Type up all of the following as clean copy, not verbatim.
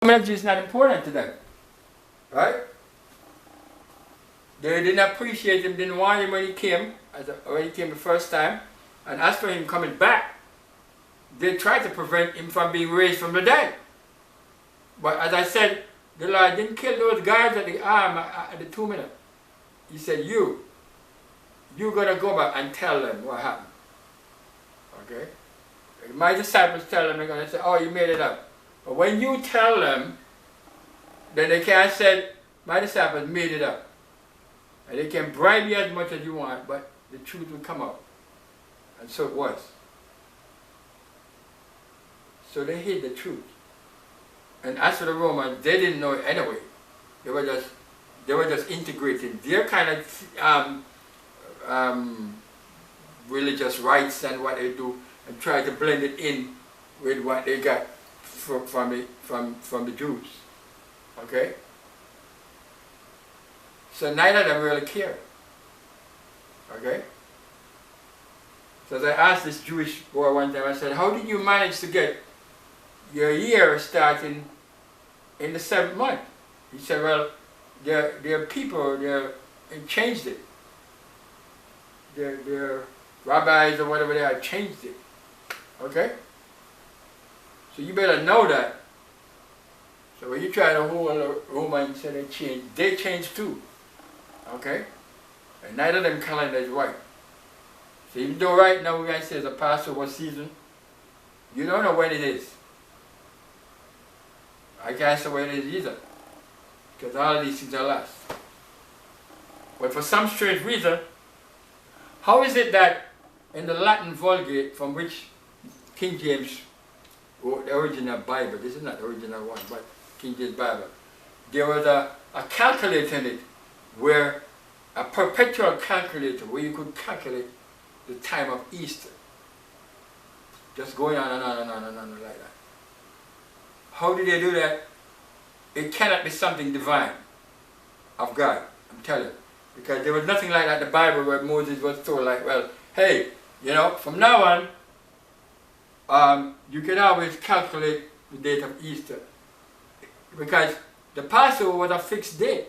Technology is not important to them. Right? They didn't appreciate him, didn't want him when he came, when he came the first time. And as for him coming back, they tried to prevent him from being raised from the dead. But as I said, the Lord didn't kill those guys at the arm at the 2 minutes. He said, you're going to go back and tell them what happened. Okay? My disciples tell them, they're going to say, oh, you made it up. But when you tell them, then they can't say, my disciples made it up. And they can bribe you as much as you want, but the truth will come out. And so it was. So they hid the truth. And as for the Romans, they didn't know it anyway. They were just integrating their kind of religious rites and what they do, and try to blend it in with what they got from the Jews. Okay? So neither of them really cared. Okay? So as I asked this Jewish boy one time, I said, how did you manage to get your year starting in the 7th month? He said, well, their people, they changed it. Their rabbis or whatever they are changed it. Okay? So you better know that. So when you try to hold a Roman and say they changed too. Okay? And neither of them calendar is right. So even though right now we're going to say it's a Passover season, you don't know when it is. I can't say when it is either. Because all of these things are lost. But for some strange reason, how is it that in the Latin Vulgate, from which King James wrote the original Bible, this is not the original one, but King James Bible, there was a calculator in it, where a perpetual calculator, where you could calculate the time of Easter. Just going on and on and on and on like that. How did they do that? It cannot be something divine of God, I'm telling you. Because there was nothing like that in the Bible where Moses was told like, well, hey, you know, from now on, you can always calculate the date of Easter. Because the Passover was a fixed date.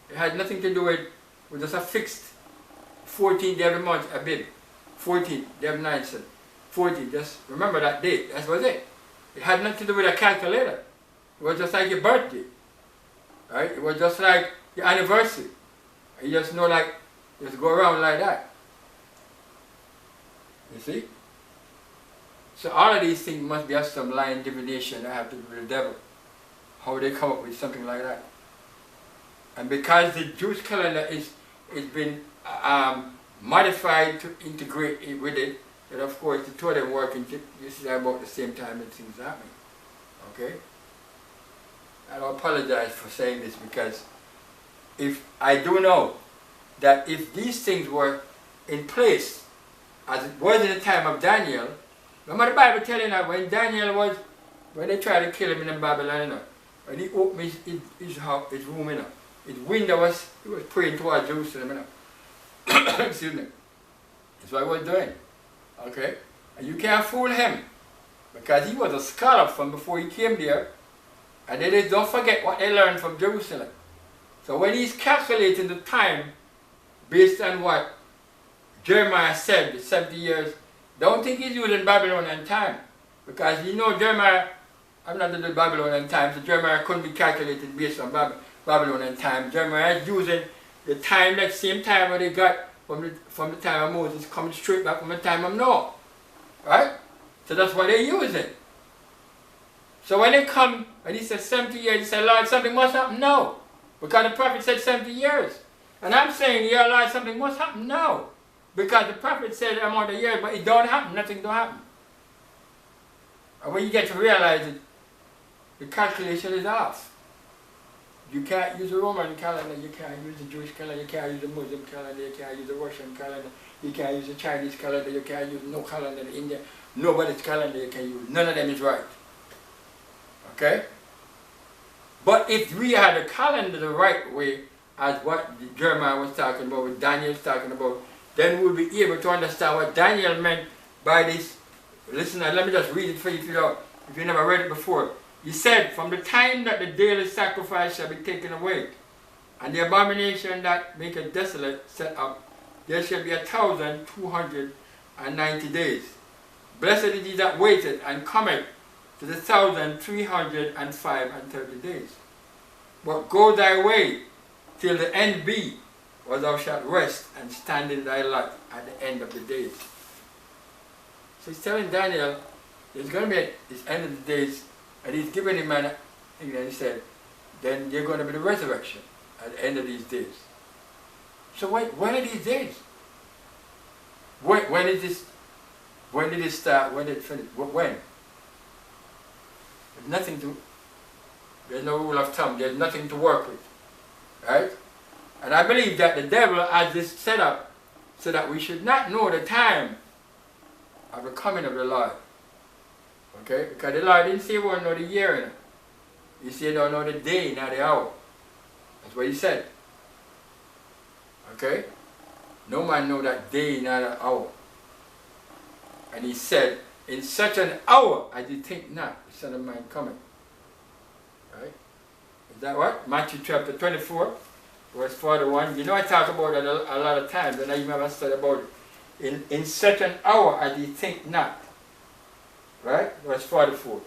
It had nothing to do with, it was just a fixed 14th day of the month, Abib. 14th day of the 9th, 14th, just remember that date, that was it. It had nothing to do with a calculator. It was just like your birthday. Right? It was just like your anniversary. You just know, like, just go around like that. You see? So all of these things must be of some lying divination that have to do with the devil. How they come up with something like that. And because the Jewish calendar is been modified to integrate it with it, and of course the two of them working this is about the same time that things happening. Okay? I don't apologize for saying this, because if I do know that if these things were in place as it was in the time of Daniel, remember the Bible telling that when Daniel was, when they tried to kill him in Babylon, you know, when he opened his room, you know, his window he was praying towards Jerusalem, you know. Excuse me. That's what he was doing. Okay? And you can't fool him, because he was a scholar from before he came there, and they just don't forget what they learned from Jerusalem. So when he's calculating the time based on what Jeremiah said, the 70 years, don't think he's using Babylonian time, because you know Jeremiah, I'm not doing Babylonian time, so Jeremiah couldn't be calculated based on Babylonian time. Jeremiah is using the time, that same time that they got from the time of Moses, coming straight back from the time of Noah. Right? So that's what they're using. So when they come, and he says 70 years, he said, Lord, something must happen? No. Because the prophet said 70 years. And I'm saying, yeah, Lord, something must happen? No. Because the prophet said the amount of years, but it don't happen, nothing don't happen. And when you get to realize it, the calculation is off. You can't use the Roman calendar, you can't use the Jewish calendar, you can't use the Muslim calendar, you can't use the Russian calendar, you can't use the Chinese calendar, you can't use no calendar in India. Nobody's calendar you can use. None of them is right. Okay? But if we had a calendar the right way, as what Jeremiah was talking about, what Daniel was talking about, then we'll be able to understand what Daniel meant by this. Listen, let me just read it for you if you never read it before. He said, from the time that the daily sacrifice shall be taken away, and the abomination that maketh desolate set up, there shall be 1,290 days. Blessed is he that waiteth and cometh to the 1,305 days. But go thy way till the end be, or thou shalt rest and stand in thy lot at the end of the days. So he's telling Daniel, there's going to be this end of the days, and he's giving him an, and he said, then there's going to be the resurrection at the end of these days. So when are these days? When did this? When did it start? When did it finish? When? There's nothing to. There's no rule of thumb. There's nothing to work with, right? And I believe that the devil has this set up so that we should not know the time of the coming of the Lord. Okay? Because the Lord didn't say we won't know the year. You know? He said don't know the day, not the hour. That's what he said. Okay? No man know that day, not that hour. And he said, in such an hour as you think not, the Son of Man coming. Right? Is that what? Matthew chapter 24, verse 41. You know I talk about that a lot of times, and I even have a study about it. In such an hour as you think not. Right? Verse 44.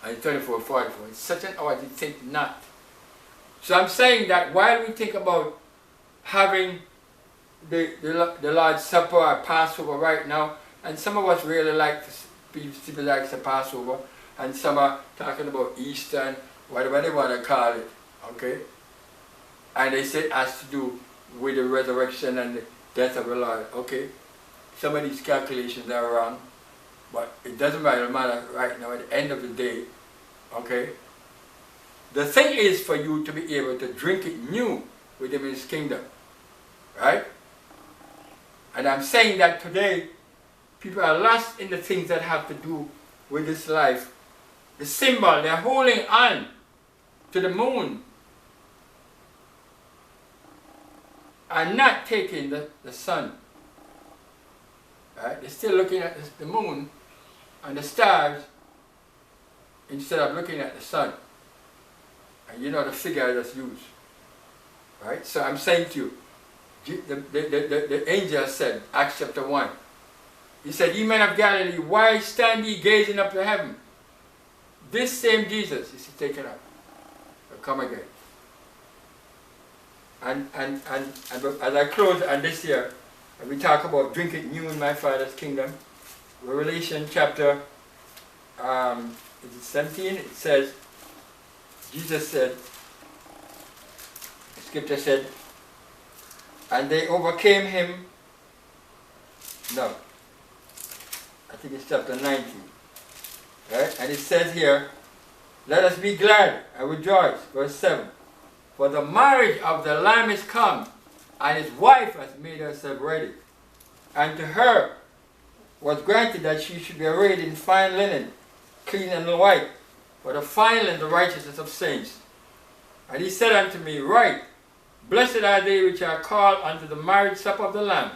And 24, 44. In such an hour as you think not. So I'm saying that while we think about having the Lord's Supper or Passover right now, and some of us really like people like the Passover, and some are talking about Easter and whatever they want to call it, okay? And they say it has to do with the resurrection and the death of the Lord, okay? Some of these calculations are wrong, but it doesn't matter right now at the end of the day, okay? The thing is for you to be able to drink it new with him in his kingdom, right? And I'm saying that today, people are lost in the things that have to do with this life. The symbol, they're holding on to the moon and not taking the sun. Right? They're still looking at the moon and the stars instead of looking at the sun. And you know the figure I just used. Right? So I'm saying to you, the angel said, Acts chapter 1, he said, ye men of Galilee, why stand ye gazing up to heaven? This same Jesus is taken up. He'll come again. And as I close on this here, and we talk about drinking new in my Father's kingdom, Revelation chapter 17, it says, Jesus said, the scripture said, and they overcame him. No, I think it's chapter 19. Right? And it says here, let us be glad and rejoice. Verse 7. For the marriage of the Lamb is come, and his wife has made herself ready. And to her was granted that she should be arrayed in fine linen, clean and white, for the fine linen, the righteousness of saints. And he said unto me, write, blessed are they which are called unto the marriage supper of the Lamb.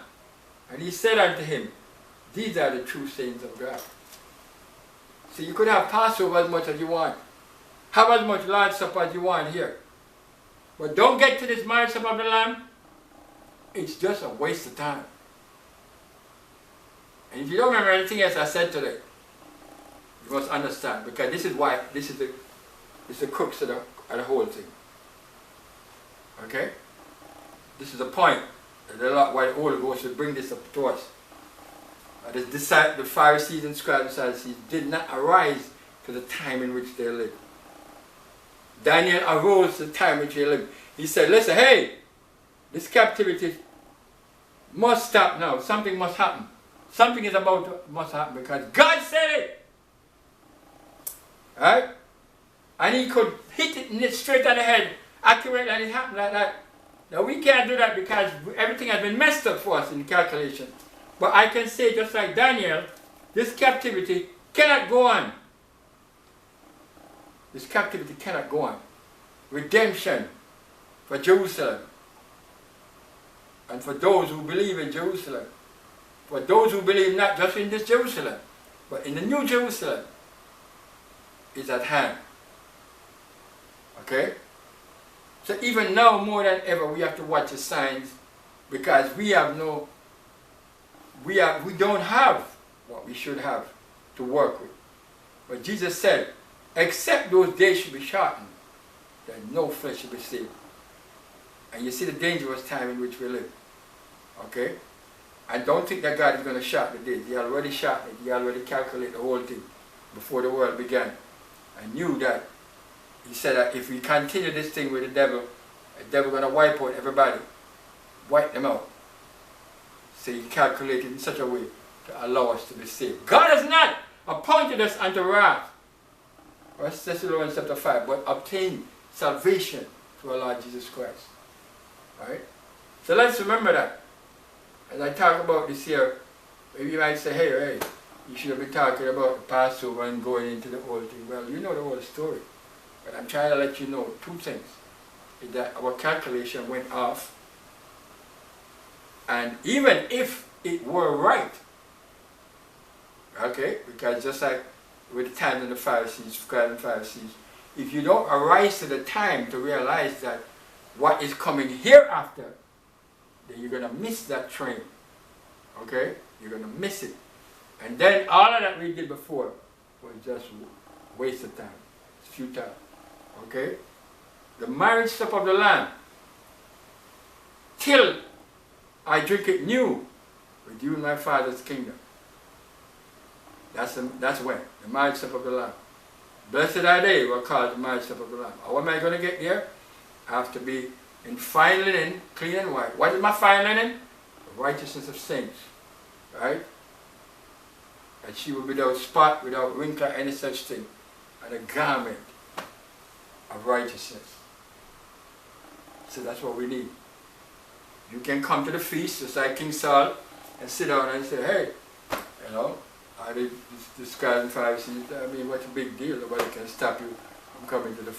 And he said unto him, these are the true saints of God. So you could have Passover as much as you want. Have as much Lord's Supper as you want here. But don't get to this marriage supper of the Lamb. It's just a waste of time. And if you don't remember anything else I said today, you must understand, because this is why, this is the crux of the whole thing. Okay? This is the point. Why the Holy Ghost will bring this up to us. The Pharisees and scribes and Sadducees did not arise to the time in which they lived. Daniel arose to the time in which he lived. He said, listen, hey, this captivity must stop now. Something must happen. Something is must happen because God said it. Right? And he could hit it straight on the head, accurate, and it happened like that. Now we can't do that because everything has been messed up for us in calculation. But I can say, just like Daniel, this captivity cannot go on. This captivity cannot go on. Redemption for Jerusalem. And for those who believe in Jerusalem. For those who believe not just in this Jerusalem, but in the new Jerusalem, is at hand. Okay? So even now, more than ever, we have to watch the signs, because we don't have what we should have to work with. But Jesus said, except those days should be shortened, then no flesh should be saved. And you see the dangerous time in which we live. Okay? I don't think that God is going to shorten the days. He already shortened it. He already calculated the whole thing before the world began. I knew that. He said that if we continue this thing with the devil going to wipe out everybody. Wipe them out. So he calculated in such a way to allow us to be saved. God has not appointed us unto wrath. 1 Thessalonians chapter 5. But obtain salvation through our Lord Jesus Christ. Alright? So let's remember that. As I talk about this here, maybe you might say, hey, you should have been talking about the Passover and going into the whole thing. Well, you know the whole story. But I'm trying to let you know two things. Is that our calculation went off. And even if it were right, okay, because just like with the time of the Pharisees, if you don't arise to the time to realize that what is coming hereafter, then you're going to miss that train. Okay? You're going to miss it. And then all of that we did before was just a waste of time. It's futile. Okay? The marriage supper of the Lamb, till I drink it new with you in my Father's kingdom. That's when. The marriage supper of the Lamb. Blessed are they who are called the marriage supper of the Lamb. How am I going to get there? I have to be in fine linen, clean and white. What is my fine linen? The righteousness of saints. Right? And she will be without spot, without wrinkle, any such thing. And a garment of righteousness. So that's what we need. You can come to the feast, just like King Saul, and sit down and say, hey, you know, I did this guy in Pharisees, I mean, what's a big deal? Nobody can stop you from coming to the